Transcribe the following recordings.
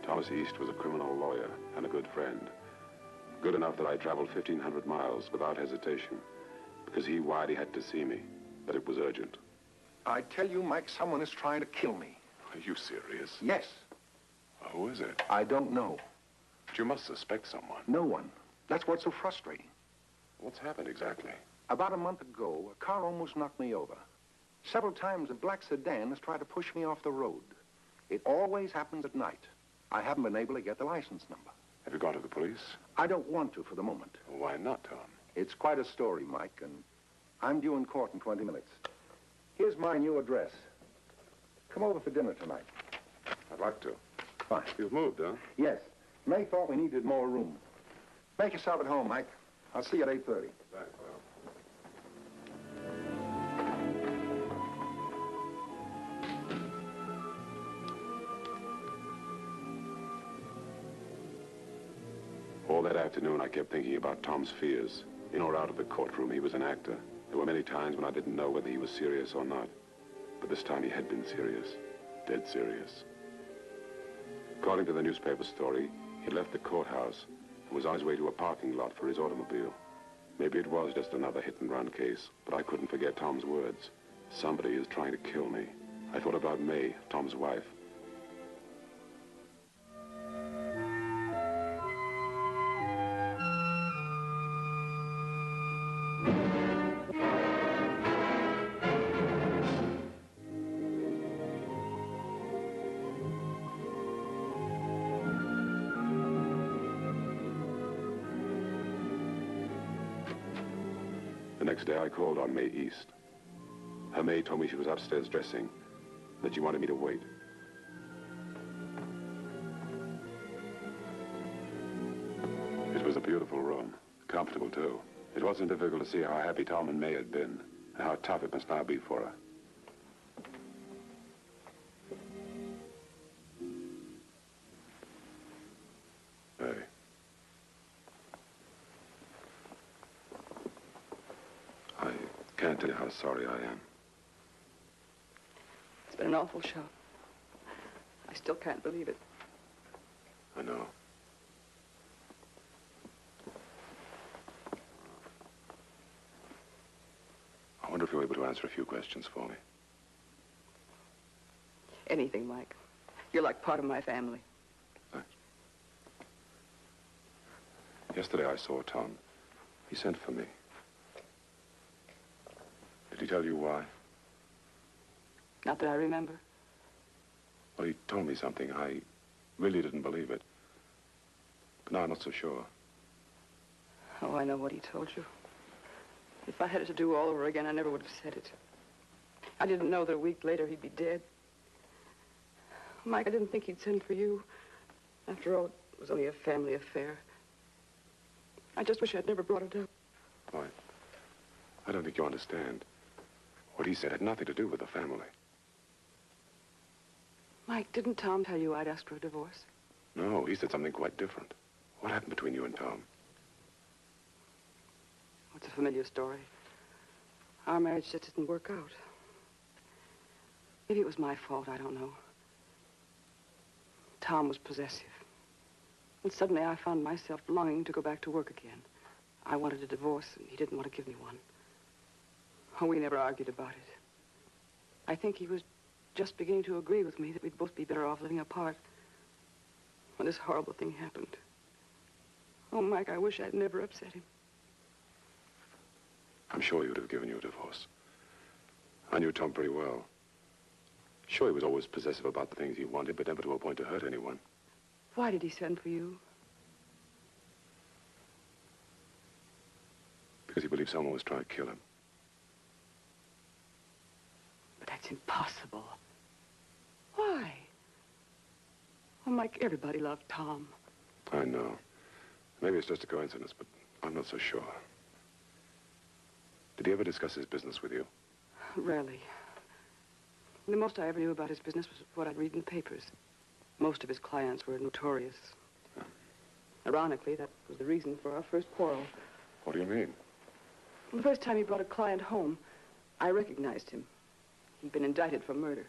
Thomas East was a criminal lawyer and a good friend. Good enough that I traveled 1,500 miles without hesitation, because he wired he had to see me, but it was urgent. I tell you, Mike, someone is trying to kill me. Are you serious? Yes. Who is it? I don't know. But you must suspect someone. No one. That's what's so frustrating. What's happened exactly? About a month ago, a car almost knocked me over. Several times a black sedan has tried to push me off the road. It always happens at night. I haven't been able to get the license number. Have you gone to the police? I don't want to for the moment. Why not, Tom? It's quite a story, Mike, and I'm due in court in 20 minutes. Here's my new address. Come over for dinner tonight. I'd like to. Fine. You've moved, huh? Yes. May thought we needed more room. Make yourself at home, Mike. I'll see you at 8:30. Thanks, well. All that afternoon, I kept thinking about Tom's fears. In or out of the courtroom, he was an actor. There were many times when I didn't know whether he was serious or not. But this time he had been serious. Dead serious. According to the newspaper story, he'd left the courthouse and was on his way to a parking lot for his automobile. Maybe it was just another hit-and-run case, but I couldn't forget Tom's words. Somebody is trying to kill me. I thought about May, Tom's wife. The next day, I called on May East. Her maid told me she was upstairs dressing, that she wanted me to wait. It was a beautiful room, comfortable, too. It wasn't difficult to see how happy Tom and May had been, and how tough it must now be for her. May. I can't tell you how sorry I am. It's been an awful show. I still can't believe it. I know. I wonder if you're able to answer a few questions for me. Anything, Mike. You're like part of my family. Thanks. Yesterday I saw Tom. He sent for me. Did he tell you why? Not that I remember. Well, he told me something. I really didn't believe it. But now I'm not so sure. Oh, I know what he told you. If I had it to do all over again, I never would have said it. I didn't know that a week later he'd be dead. Mike, I didn't think he'd send for you. After all, it was only a family affair. I just wish I'd never brought it up. Why? I don't think you understand. What he said had nothing to do with the family. Mike, didn't Tom tell you I'd asked for a divorce? No, he said something quite different. What happened between you and Tom? It's a familiar story. Our marriage just didn't work out. Maybe it was my fault, I don't know. Tom was possessive. And suddenly I found myself longing to go back to work again. I wanted a divorce, and he didn't want to give me one. Oh, we never argued about it. I think he was just beginning to agree with me that we'd both be better off living apart when this horrible thing happened. Oh, Mike, I wish I'd never upset him. I'm sure he would have given you a divorce. I knew Tom pretty well. Sure, he was always possessive about the things he wanted, but never to a point to hurt anyone. Why did he send for you? Because he believed someone was trying to kill him. But that's impossible. Why? Well, Mike, everybody loved Tom. I know. Maybe it's just a coincidence, but I'm not so sure. Did he ever discuss his business with you? Rarely. The most I ever knew about his business was what I'd read in the papers. Most of his clients were notorious. Yeah. Ironically, that was the reason for our first quarrel. What do you mean? The first time he brought a client home, I recognized him. He'd been indicted for murder.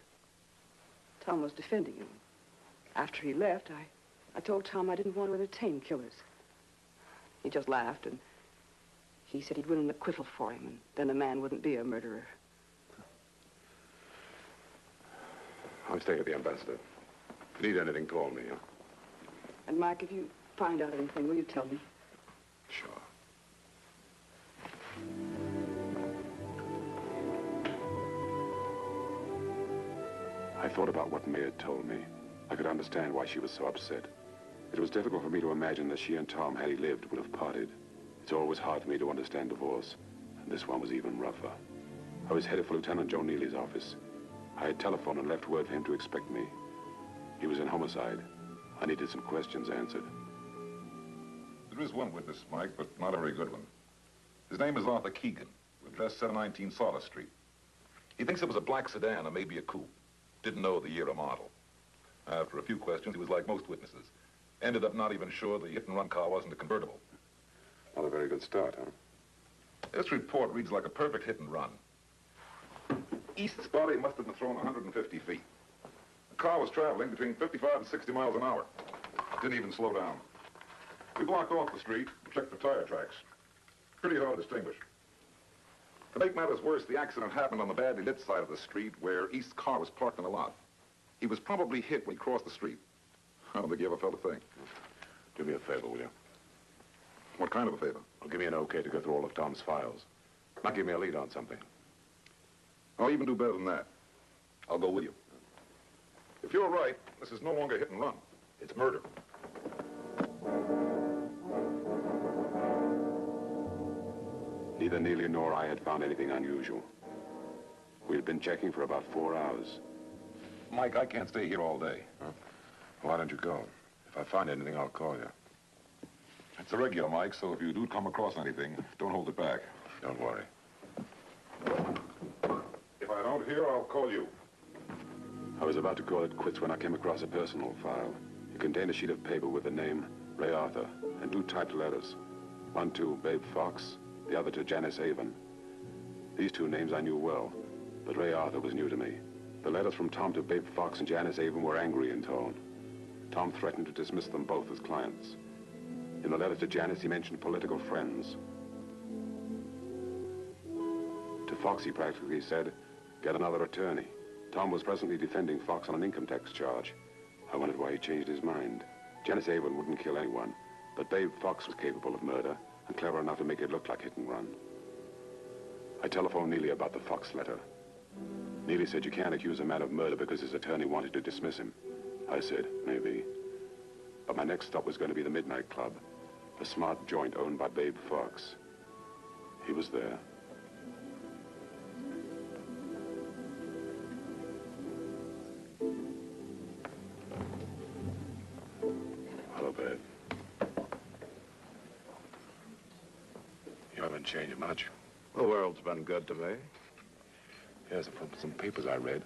Tom was defending him. After he left, I told Tom I didn't want to entertain killers. He just laughed, and he said he'd win an acquittal for him, and then the man wouldn't be a murderer. I'm staying at the Ambassador. If you need anything, call me, huh? And, Mike, if you find out anything, will you tell me? Sure. I thought about what May had told me. I could understand why she was so upset. It was difficult for me to imagine that she and Tom, had he lived, would have parted. It's always hard for me to understand divorce, and this one was even rougher. I was headed for Lieutenant Joe Neely's office. I had telephoned and left word for him to expect me. He was in homicide. I needed some questions answered. There is one witness, Mike, but not a very good one. His name is Arthur Keegan, address 719 Sawdust Street. He thinks it was a black sedan or maybe a coupe. Didn't know the year or model. After a few questions, he was like most witnesses. Ended up not even sure the hit-and-run car wasn't a convertible. Not a very good start, huh? This report reads like a perfect hit-and-run. East's body must have been thrown 150 feet. The car was traveling between 55 and 60 miles an hour. Didn't even slow down. We blocked off the street and checked for tire tracks. Pretty hard to distinguish. To make matters worse, the accident happened on the badly lit side of the street where East's car was parked in a lot. He was probably hit when he crossed the street. I don't think he ever felt a thing. Do me a favor, will you? What kind of a favor? Well, give me an okay to go through all of Tom's files. Might give me a lead on something. I'll even do better than that. I'll go with you. If you're right, this is no longer hit and run. It's murder. Neither Neely nor I had found anything unusual. We had been checking for about 4 hours. Mike, I can't stay here all day. Huh? Why don't you go? If I find anything, I'll call you. It's a regular, Mike, so if you do come across anything, don't hold it back. Don't worry. If I don't hear, I'll call you. I was about to call it quits when I came across a personal file. It contained a sheet of paper with the name Ray Arthur and 2 typed letters. One to Babe Fox, the other to Janice Avon. These 2 names I knew well, but Ray Arthur was new to me. The letters from Tom to Babe Fox and Janice Avon were angry in tone. Tom threatened to dismiss them both as clients. In the letter to Janice, he mentioned political friends. To Fox, he practically said, get another attorney. Tom was presently defending Fox on an income tax charge. I wondered why he changed his mind. Janice Avon wouldn't kill anyone, but Babe Fox was capable of murder and clever enough to make it look like hit and run. I telephoned Neely about the Fox letter. Neely said you can't accuse a man of murder because his attorney wanted to dismiss him. I said, maybe. But my next stop was going to be the Midnight Club, a smart joint owned by Babe Fox. He was there. Hello, Babe. You haven't changed much. The world's been good to me. Yes, from some papers I read.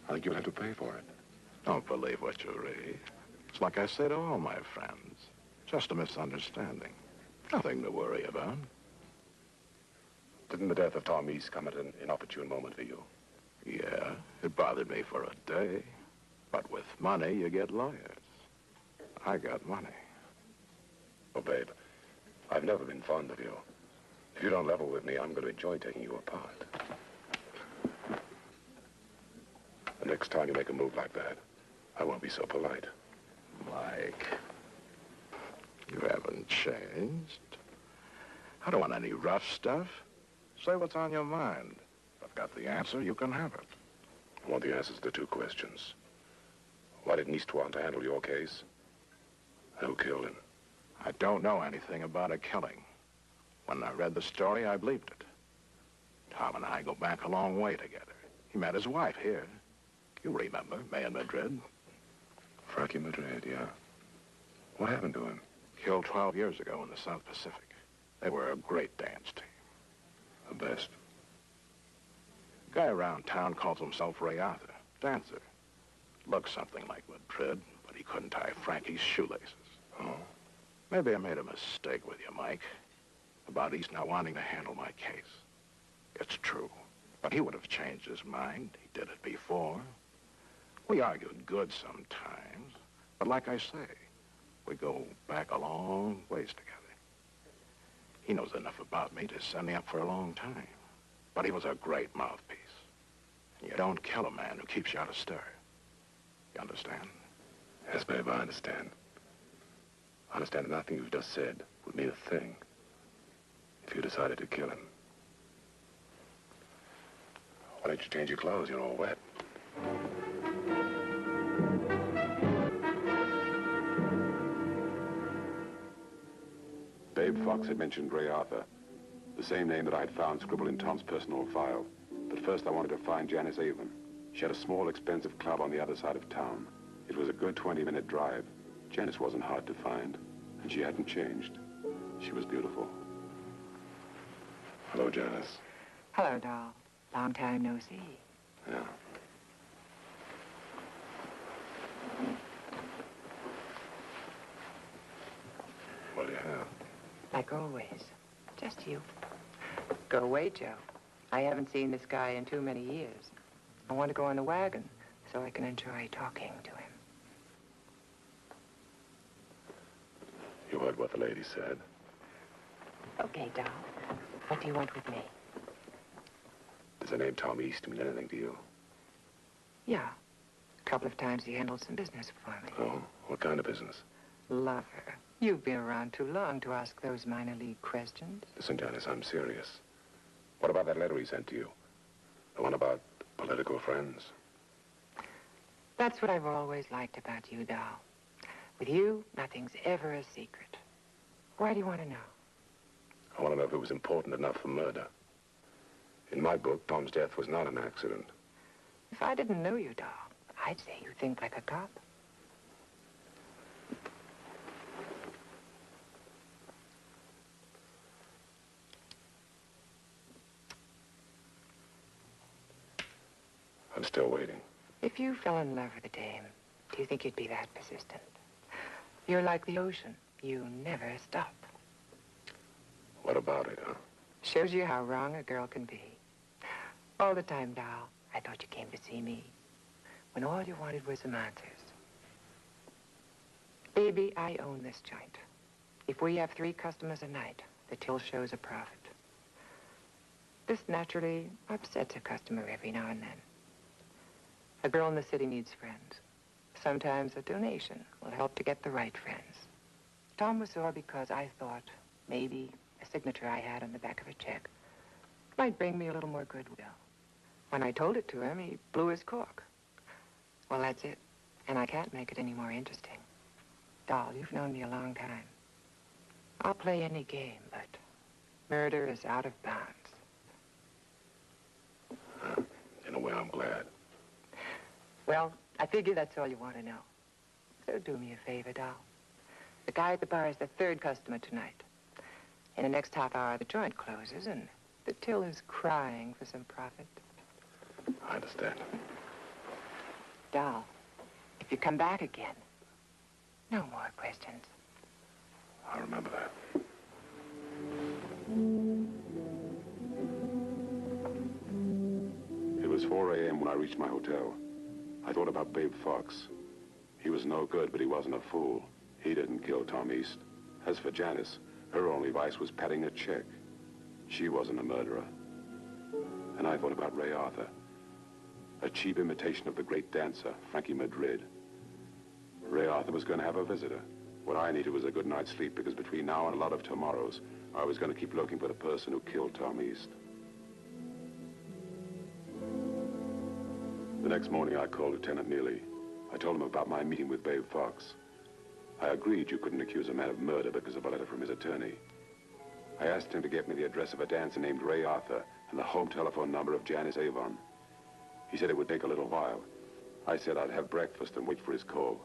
I think you'll have to pay for it. Don't believe what you read. It's like I say to all my friends. Just a misunderstanding. Nothing to worry about. Didn't the death of Tom East come at an inopportune moment for you? Yeah, it bothered me for a day. But with money, you get lawyers. I got money. Oh, babe, I've never been fond of you. If you don't level with me, I'm going to enjoy taking you apart. The next time you make a move like that, I won't be so polite. Mike, you haven't changed. I don't want any rough stuff. Say what's on your mind. If I've got the answer, you can have it. I want the answers to 2 questions. Why didn't East want to handle your case? And who killed him? I don't know anything about a killing. When I read the story, I believed it. Tom and I go back a long way together. He met his wife here. You remember, May in Madrid. Frankie Madrid, yeah. What happened to him? Killed 12 years ago in the South Pacific. They were a great dance team. The best. Guy around town calls himself Ray Arthur. Dancer. Looks something like Madrid, but he couldn't tie Frankie's shoelaces. Oh? Maybe I made a mistake with you, Mike. About East not wanting to handle my case. It's true. But he would have changed his mind. He did it before. We argued good sometimes, but like I say, we go back a long ways together. He knows enough about me to send me up for a long time. But he was a great mouthpiece. And you don't kill a man who keeps you out of stir. You understand? Yes, babe, I understand. I understand that nothing you've just said would mean a thing if you decided to kill him. Why don't you change your clothes? You're all wet. Babe Fox had mentioned Ray Arthur, the same name that I had found scribbled in Tom's personal file. But first I wanted to find Janice Avon. She had a small, expensive club on the other side of town. It was a good 20-minute drive. Janice wasn't hard to find, and she hadn't changed. She was beautiful. Hello, Janice. Hello, doll. Long time no see. Yeah. What do you have? Like always. Just you. Go away, Joe. I haven't seen this guy in too many years. I want to go on the wagon so I can enjoy talking to him. You heard what the lady said. Okay, doll. What do you want with me? Does the name Tom East mean anything to you? Yeah. A couple of times he handled some business for me. Oh? What kind of business? Lover. You've been around too long to ask those minor league questions. Listen, Janice, I'm serious. What about that letter he sent to you? The one about political friends? That's what I've always liked about you, doll. With you, nothing's ever a secret. Why do you want to know? I want to know if it was important enough for murder. In my book, Tom's death was not an accident. If I didn't know you, doll, I'd say you think like a cop. I'm still waiting. If you fell in love with a dame, do you think you'd be that persistent? You're like the ocean. You never stop. What about it, huh? Shows you how wrong a girl can be. All the time, doll, I thought you came to see me, when all you wanted was some answers. Baby, I own this joint. If we have 3 customers a night, the till shows a profit. This naturally upsets a customer every now and then. A girl in the city needs friends. Sometimes a donation will help to get the right friends. Tom was sore because I thought maybe a signature I had on the back of a check might bring me a little more goodwill. When I told it to him, he blew his cork. Well, that's it. And I can't make it any more interesting. Doll, you've known me a long time. I'll play any game, but murder is out of bounds. In a way, I'm glad. Well, I figure that's all you want to know. So do me a favor, doll. The guy at the bar is the 3rd customer tonight. In the next half hour, the joint closes, and the till is crying for some profit. I understand. Doll, if you come back again, no more questions. I remember that. It was 4 a.m. when I reached my hotel. I thought about Babe Fox. He was no good, but he wasn't a fool. He didn't kill Tom East. As for Janice, her only vice was padding a check. She wasn't a murderer. And I thought about Ray Arthur, a cheap imitation of the great dancer, Frankie Madrid. Ray Arthur was going to have a visitor. What I needed was a good night's sleep, because between now and a lot of tomorrows, I was going to keep looking for the person who killed Tom East. The next morning, I called Lieutenant Neely. I told him about my meeting with Babe Fox. I agreed you couldn't accuse a man of murder because of a letter from his attorney. I asked him to get me the address of a dancer named Ray Arthur and the home telephone number of Janice Avon. He said it would take a little while. I said I'd have breakfast and wait for his call.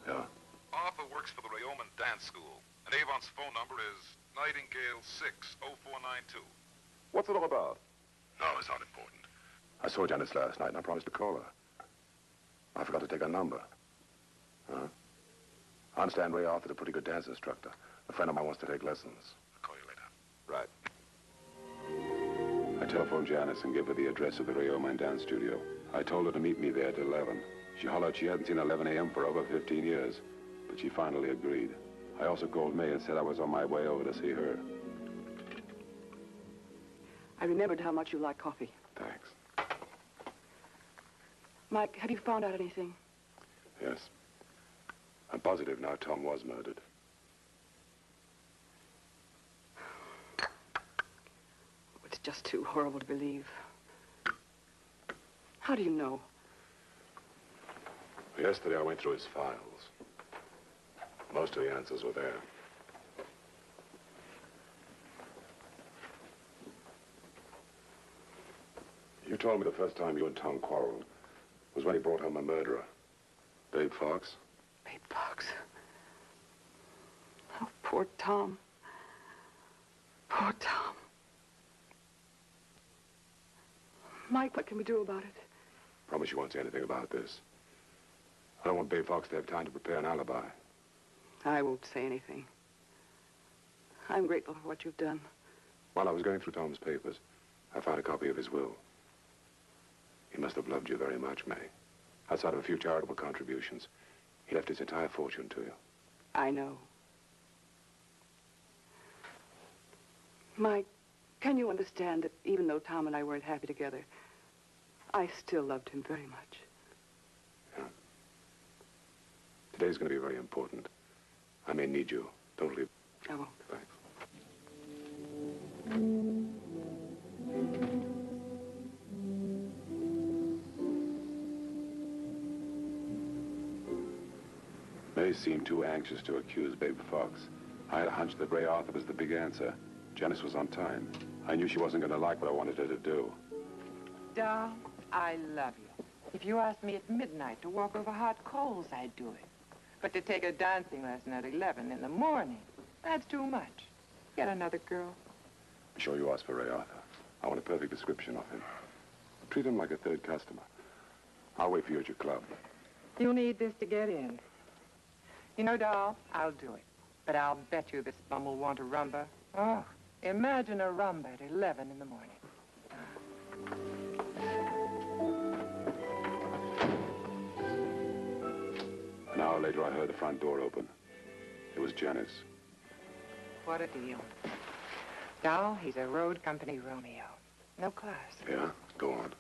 Yeah? Arthur works for the Rayoman Dance School, and Avon's phone number is Nightingale 60492. What's it all about? No, it's not important. I saw Janice last night and I promised to call her. I forgot to take her number. Huh? I understand Ray Arthur's a pretty good dance instructor. A friend of mine wants to take lessons. I'll call Right. I telephoned Janice and gave her the address of the Rio Mandan studio. I told her to meet me there at 11. She hollered she hadn't seen 11 a.m. for over 15 years, but she finally agreed. I also called May and said I was on my way over to see her. I remembered how much you like coffee. Thanks. Mike, have you found out anything? Yes. I'm positive now Tom was murdered. It's just too horrible to believe. How do you know? Yesterday I went through his files. Most of the answers were there. You told me the first time you and Tom quarreled was when he brought home a murderer. Babe Fox? Babe Fox. Oh, poor Tom. Poor Tom. Mike, what can we do about it? Promise you won't say anything about this. I don't want Babe Fox to have time to prepare an alibi. I won't say anything. I'm grateful for what you've done. While I was going through Tom's papers, I found a copy of his will. He must have loved you very much, May. Outside of a few charitable contributions, he left his entire fortune to you. I know. Mike, can you understand that even though Tom and I weren't happy together, I still loved him very much? Yeah. Today's going to be very important. I may need you. Don't leave. I won't. Thanks. May seemed too anxious to accuse Babe Fox. I had a hunch that Ray Arthur was the big answer. Janice was on time. I knew she wasn't going to like what I wanted her to do. Doll, I love you. If you asked me at midnight to walk over hot coals, I'd do it. But to take a dancing lesson at 11 in the morning, that's too much. Get another girl. Be sure you ask for Ray Arthur. I want a perfect description of him. Treat him like a third customer. I'll wait for you at your club. You'll need this to get in. You know, doll, I'll do it. But I'll bet you this bum will want a rumba. Oh, imagine a rumba at 11 in the morning. An hour later, I heard the front door open. It was Janice. What a deal. Doll, he's a road company Romeo. No class. Yeah? Go on.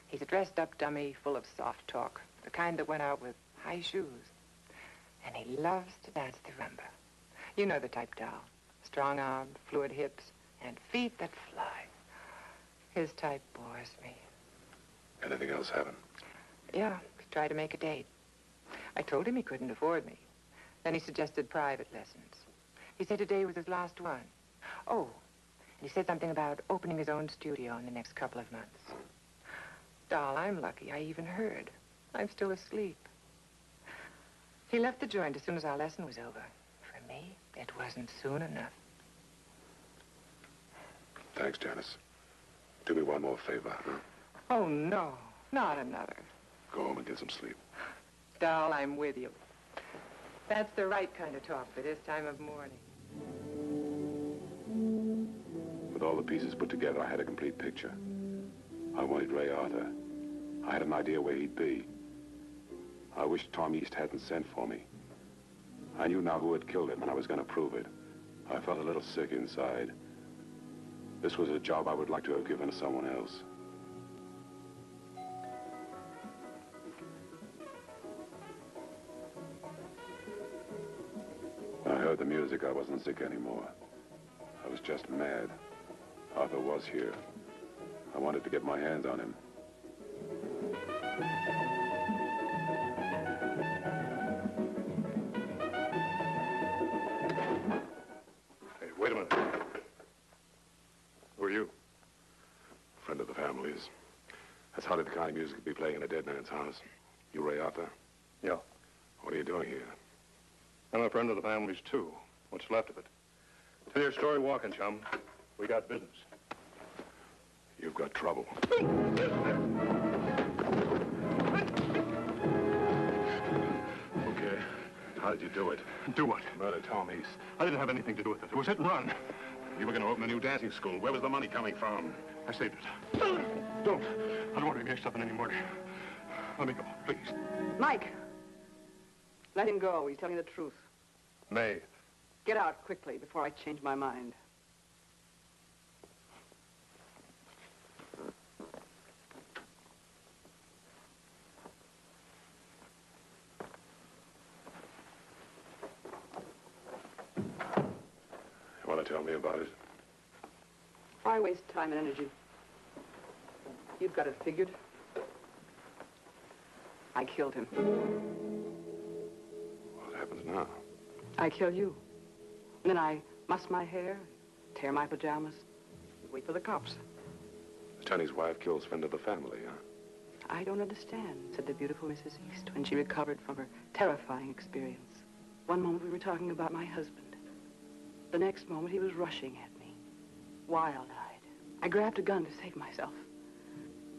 He's a dressed-up dummy full of soft talk. The kind that went out with high shoes. And he loves to dance the rumba. You know the type, doll. Strong-armed, fluid hips, and feet that fly. His type bores me. Anything else happen? Yeah, he tried to make a date. I told him he couldn't afford me. Then he suggested private lessons. He said today was his last one. Oh, and he said something about opening his own studio in the next couple of months. Doll, I'm lucky I even heard. I'm still asleep. He left the joint as soon as our lesson was over. For me, it wasn't soon enough. Thanks, Janice. Do me one more favor, huh? Oh, no, not another. Go home and get some sleep. Doll, I'm with you. That's the right kind of talk for this time of morning. With all the pieces put together, I had a complete picture. I wanted Ray Arthur. I had an idea where he'd be. I wished Tom East hadn't sent for me. I knew now who had killed him, and I was going to prove it. I felt a little sick inside. This was a job I would like to have given to someone else. When I heard the music, I wasn't sick anymore. I was just mad. Arthur was here. I wanted to get my hands on him. Hey, wait a minute. Who are you? Friend of the family's. That's hardly the kind of music to be playing in a dead man's house. You Ray Arthur? Yeah. What are you doing here? I'm a friend of the family's, too. What's left of it. Tell your story walking, chum. We got business. You've got trouble. Okay. How did you do it? Do what? Murder Tom East. I didn't have anything to do with it. It was hit and run. You were going to open a new dancing school. Where was the money coming from? I saved it. Don't. I don't want to be mixed up in any murder. Let me go, please. Mike! Let him go. He's telling the truth. May. Get out quickly before I change my mind. You want to tell me about it? Why waste time and energy? You've got it figured. I killed him. What happens now? I kill you. And then I muss my hair, tear my pajamas, wait for the cops. The Chinese wife kills friend of the family, huh? I don't understand, said the beautiful Mrs. East when she recovered from her terrifying experience. One moment we were talking about my husband. The next moment he was rushing at me, wild-eyed. I grabbed a gun to save myself.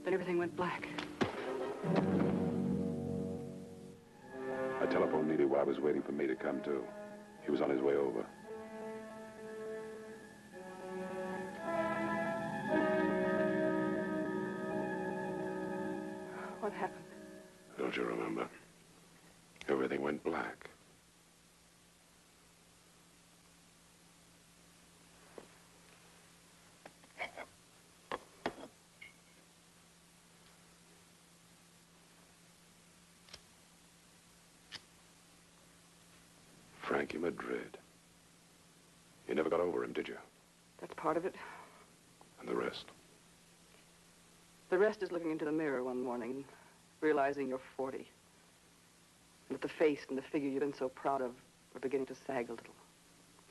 Then everything went black. I telephoned Neely while I was waiting for me to come to. He was on his way over. What happened? Don't you remember? Everything went black. Frankie Madrid. You never got over him, did you? That's part of it. And the rest? The rest is looking into the mirror one morning and realizing you're 40. And that the face and the figure you've been so proud of are beginning to sag a little.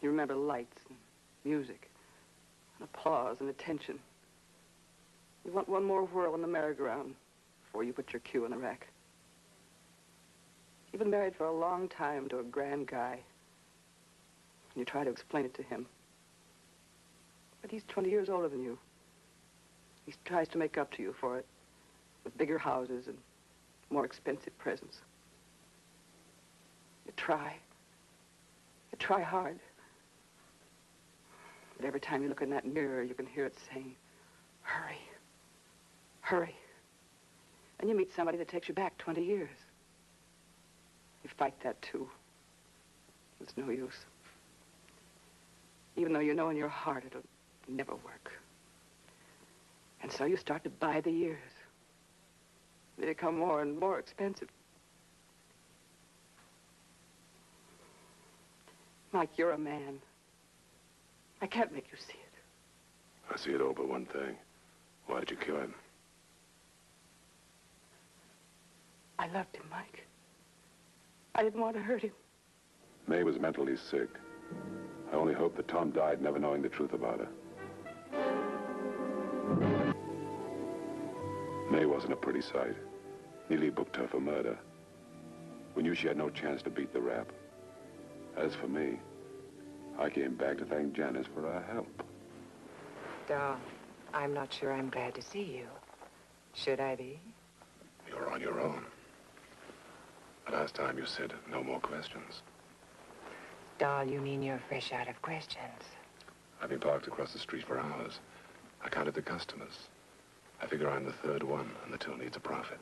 You remember lights and music and applause and attention. You want one more whirl in the merry-go-round before you put your cue in the rack. You've been married for a long time to a grand guy. And you try to explain it to him. But he's 20 years older than you. He tries to make up to you for it with bigger houses and more expensive presents. You try. You try hard. But every time you look in that mirror, you can hear it saying, hurry, hurry. And you meet somebody that takes you back 20 years. You fight that too. It's no use. Even though you know in your heart it'll never work. And so you start to buy the years. They become more and more expensive. Mike, you're a man. I can't make you see it. I see it all but one thing. Why did you kill him? I loved him, Mike. I didn't want to hurt him. May was mentally sick. I only hope that Tom died never knowing the truth about her. May wasn't a pretty sight. Neely booked her for murder. We knew she had no chance to beat the rap. As for me, I came back to thank Janice for her help. Doll, I'm not sure I'm glad to see you. Should I be? You're on your own. The last time you said no more questions. Doll, you mean you're fresh out of questions? I've been parked across the street for hours. I counted the customers. I figure I'm the third one, and the till needs a profit.